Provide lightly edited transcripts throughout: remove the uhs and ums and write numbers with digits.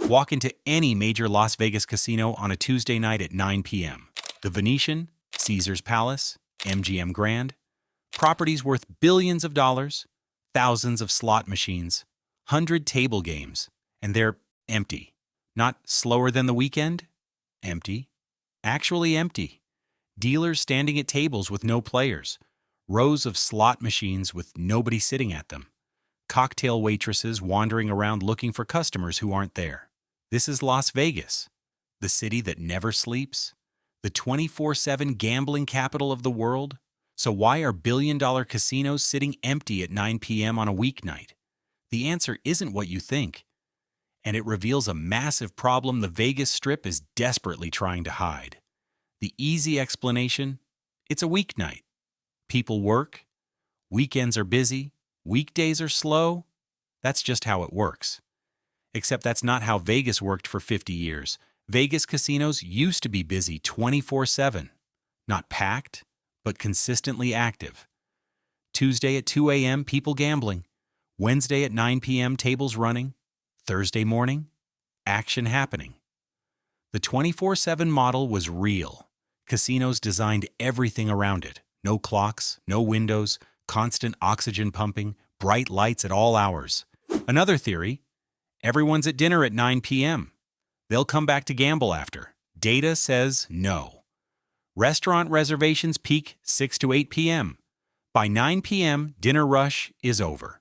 Walk into any major Las Vegas casino on a Tuesday night at 9 p.m. The Venetian, Caesars Palace, MGM Grand, properties worth billions of dollars, thousands of slot machines, 100 table games, and they're empty. Not slower than the weekend? Empty. Actually empty. Dealers standing at tables with no players, rows of slot machines with nobody sitting at them, cocktail waitresses wandering around looking for customers who aren't there. This is Las Vegas, the city that never sleeps, the 24/7 gambling capital of the world. So why are billion-dollar casinos sitting empty at 9 p.m. on a weeknight? The answer isn't what you think, and it reveals a massive problem the Vegas Strip is desperately trying to hide. The easy explanation? It's a weeknight. People work, weekends are busy, weekdays are slow. That's just how it works. Except that's not how Vegas worked for 50 years. Vegas casinos used to be busy 24/7. Not packed, but consistently active. Tuesday at 2 a.m., people gambling. Wednesday at 9 p.m., tables running. Thursday morning, action happening. The 24/7 model was real. Casinos designed everything around it. No clocks, no windows, constant oxygen pumping, bright lights at all hours. Another theory: everyone's at dinner at 9 p.m. They'll come back to gamble after. Data says no. Restaurant reservations peak 6 to 8 p.m. By 9 p.m., dinner rush is over.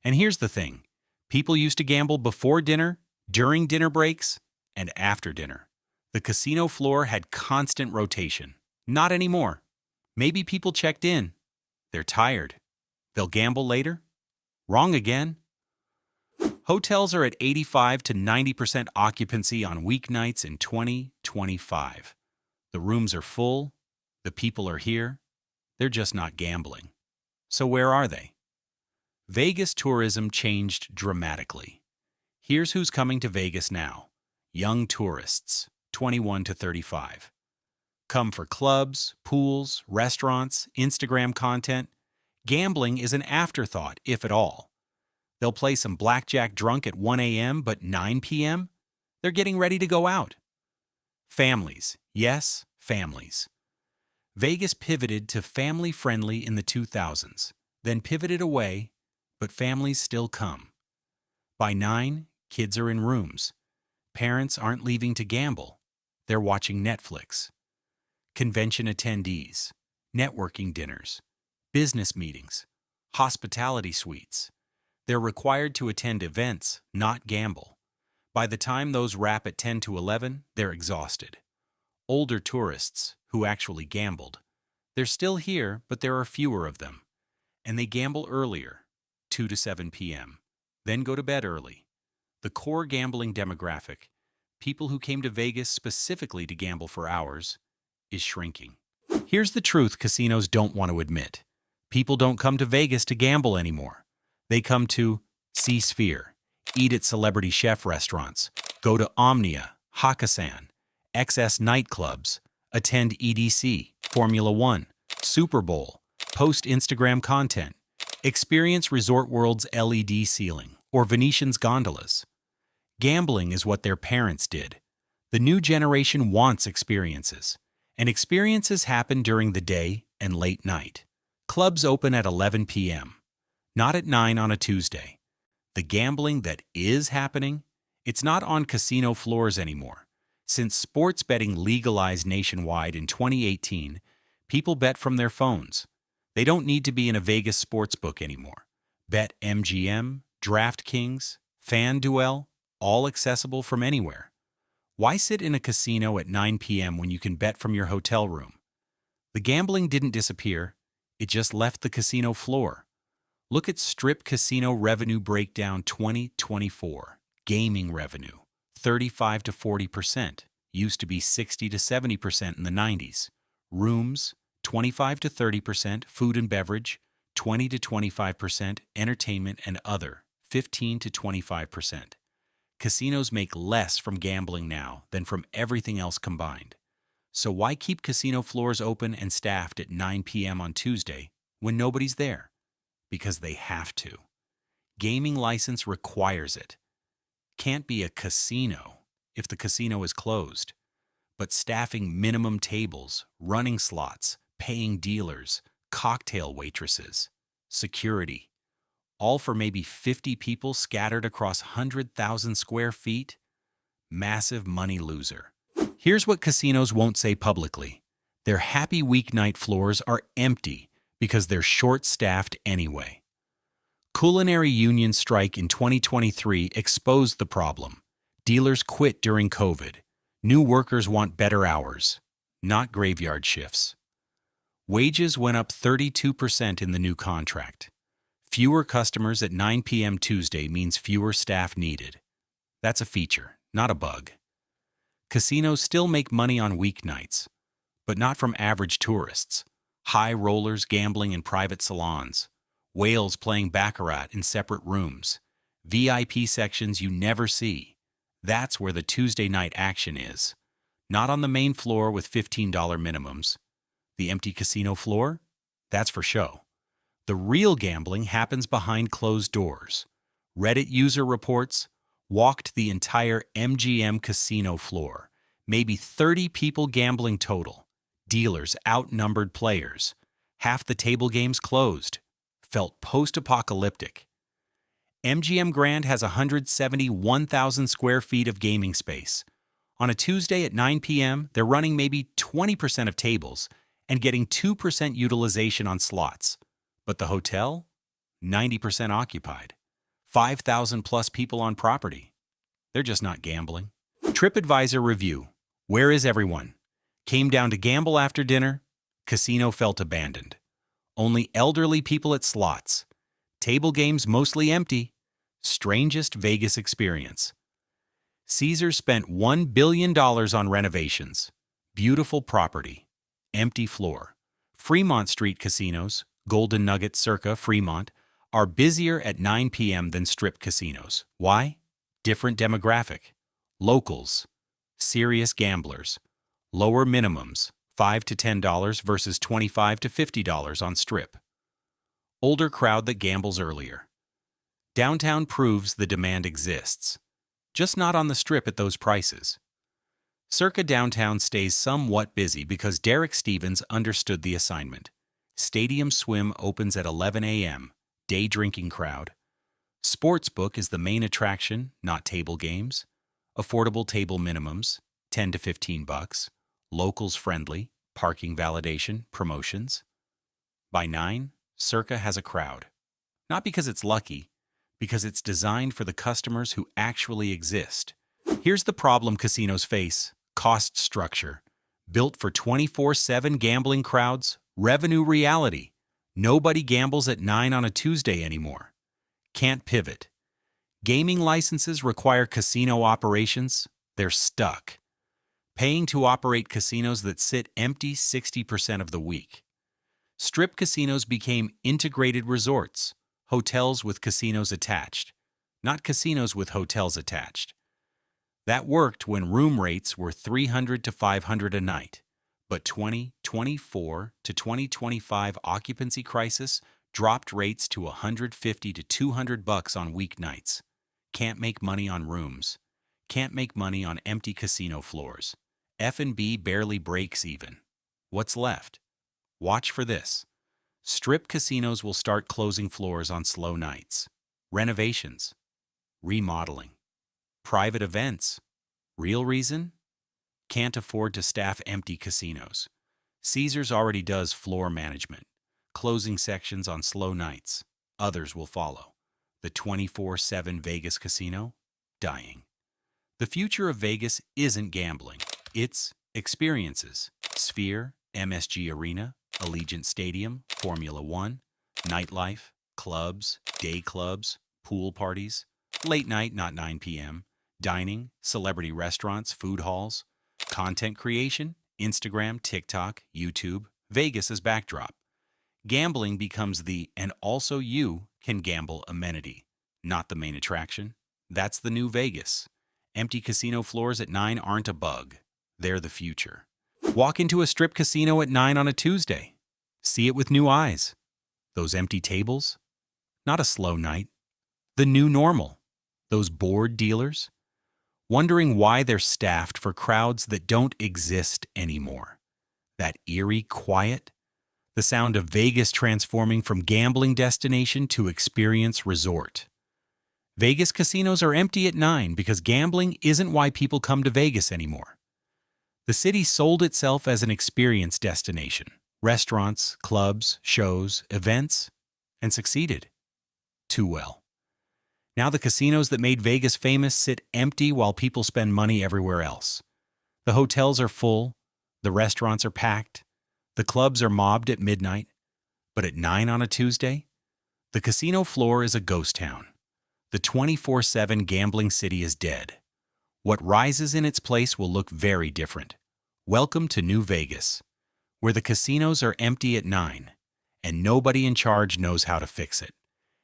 And here's the thing. People used to gamble before dinner, during dinner breaks, and after dinner. The casino floor had constant rotation. Not anymore. Maybe people checked in. They're tired. They'll gamble later? Wrong again. Hotels are at 85 to 90% occupancy on weeknights in 2025. The rooms are full. The people are here. They're just not gambling. So where are they? Vegas tourism changed dramatically. Here's who's coming to Vegas now. Young tourists, 21 to 35. Come for clubs, pools, restaurants, Instagram content. Gambling is an afterthought, if at all. They'll play some blackjack drunk at 1 a.m., but 9 p.m., they're getting ready to go out. Families. Yes, families. Vegas pivoted to family-friendly in the 2000s, then pivoted away, but families still come. By 9, kids are in rooms. Parents aren't leaving to gamble. They're watching Netflix. Convention attendees, networking dinners, business meetings, hospitality suites. They're required to attend events, not gamble. By the time those wrap at 10 to 11, they're exhausted. Older tourists, who actually gambled, they're still here, but there are fewer of them. And they gamble earlier, 2 to 7 p.m., then go to bed early. The core gambling demographic, people who came to Vegas specifically to gamble for hours, is shrinking. Here's the truth casinos don't want to admit. People don't come to Vegas to gamble anymore. They come to see Sphere, eat at celebrity chef restaurants, go to Omnia, Hakkasan, XS nightclubs, attend EDC, Formula One, Super Bowl, post Instagram content, experience Resort World's LED ceiling, or Venetian's gondolas. Gambling is what their parents did. The new generation wants experiences, and experiences happen during the day and late night. Clubs open at 11 p.m., not at 9 on a Tuesday. The gambling that is happening, it's not on casino floors anymore. Since sports betting legalized nationwide in 2018, people bet from their phones. They don't need to be in a Vegas sportsbook anymore. BetMGM, DraftKings, FanDuel, all accessible from anywhere. Why sit in a casino at 9 p.m. when you can bet from your hotel room? The gambling didn't disappear. It just left the casino floor. Look at Strip Casino Revenue Breakdown 2024. Gaming revenue, 35 to 40%. Used to be 60 to 70% in the 90s. Rooms, 25 to 30%. Food and beverage, 20 to 25%. Entertainment and other, 15 to 25%. Casinos make less from gambling now than from everything else combined. So why keep casino floors open and staffed at 9 p.m. on Tuesday when nobody's there? Because they have to. Gaming license requires it. Can't be a casino if the casino is closed, but staffing minimum tables, running slots, paying dealers, cocktail waitresses, security, all for maybe 50 people scattered across 100,000 square feet? Massive money loser. Here's what casinos won't say publicly. Their happy weeknight floors are empty because they're short-staffed anyway. Culinary union strike in 2023 exposed the problem. Dealers quit during COVID. New workers want better hours, not graveyard shifts. Wages went up 32% in the new contract. Fewer customers at 9 p.m. Tuesday means fewer staff needed. That's a feature, not a bug. Casinos still make money on weeknights, but not from average tourists. High rollers gambling in private salons, whales playing baccarat in separate rooms, VIP sections you never see. That's where the Tuesday night action is. Not on the main floor with $15 minimums. The empty casino floor? That's for show. The real gambling happens behind closed doors. Reddit user reports walked the entire MGM casino floor. Maybe 30 people gambling total. Dealers outnumbered players. Half the table games closed. Felt post-apocalyptic. MGM Grand has 171,000 square feet of gaming space. On a Tuesday at 9 p.m., they're running maybe 20% of tables and getting 2% utilization on slots. But the hotel? 90% occupied. 5,000 plus people on property. They're just not gambling. TripAdvisor review. Where is everyone? Came down to gamble after dinner. Casino felt abandoned. Only elderly people at slots. Table games mostly empty. Strangest Vegas experience. Caesars spent $1 billion on renovations. Beautiful property. Empty floor. Fremont Street casinos, Golden Nugget, Circa, Fremont, are busier at 9 p.m. than strip casinos. Why? Different demographic. Locals. Serious gamblers. Lower minimums, $5 to $10 versus $25 to $50 on strip. Older crowd that gambles earlier. Downtown proves the demand exists, just not on the strip at those prices. Circa downtown stays somewhat busy because Derek Stevens understood the assignment. Stadium Swim opens at 11 a.m., day drinking crowd. Sportsbook is the main attraction, not table games. Affordable table minimums, $10 to $15. Locals friendly, parking validation, promotions. By 9, Circa has a crowd. Not because it's lucky, because it's designed for the customers who actually exist. Here's the problem casinos face: cost structure. Built for 24/7 gambling crowds, revenue reality. Nobody gambles at 9 on a Tuesday anymore. Can't pivot. Gaming licenses require casino operations. They're stuck. Paying to operate casinos that sit empty 60% of the week. Strip casinos became integrated resorts, hotels with casinos attached, not casinos with hotels attached. That worked when room rates were $300 to $500 a night, but 2024 to 2025 occupancy crisis dropped rates to $150 to $200 on weeknights. Can't make money on rooms. Can't make money on empty casino floors. F&B barely breaks even. What's left? Watch for this. Strip casinos will start closing floors on slow nights. Renovations. Remodeling. Private events. Real reason? Can't afford to staff empty casinos. Caesars already does floor management, closing sections on slow nights. Others will follow. The 24/7 Vegas casino? Dying. The future of Vegas isn't gambling. It's experiences. Sphere, MSG Arena, Allegiant Stadium, Formula One, nightlife, clubs, day clubs, pool parties, late night, not 9 p.m., dining, celebrity restaurants, food halls, content creation, Instagram, TikTok, YouTube, Vegas as backdrop. Gambling becomes the "and also you can gamble" amenity, not the main attraction. That's the new Vegas. Empty casino floors at 9 aren't a bug. They're the future. Walk into a strip casino at 9 on a Tuesday. See it with new eyes. Those empty tables? Not a slow night. The new normal. Those bored dealers? Wondering why they're staffed for crowds that don't exist anymore. That eerie quiet? The sound of Vegas transforming from gambling destination to experience resort. Vegas casinos are empty at 9 because gambling isn't why people come to Vegas anymore. The city sold itself as an experience destination. Restaurants, clubs, shows, events, and succeeded. Too well. Now the casinos that made Vegas famous sit empty while people spend money everywhere else. The hotels are full, the restaurants are packed, the clubs are mobbed at midnight, but at 9 on a Tuesday, the casino floor is a ghost town. The 24/7 gambling city is dead. What rises in its place will look very different. Welcome to New Vegas, where the casinos are empty at 9, and nobody in charge knows how to fix it.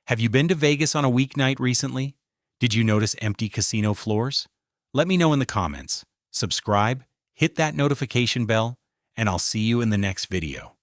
Have you been to Vegas on a weeknight recently? Did you notice empty casino floors? Let me know in the comments. Subscribe, hit that notification bell, and I'll see you in the next video.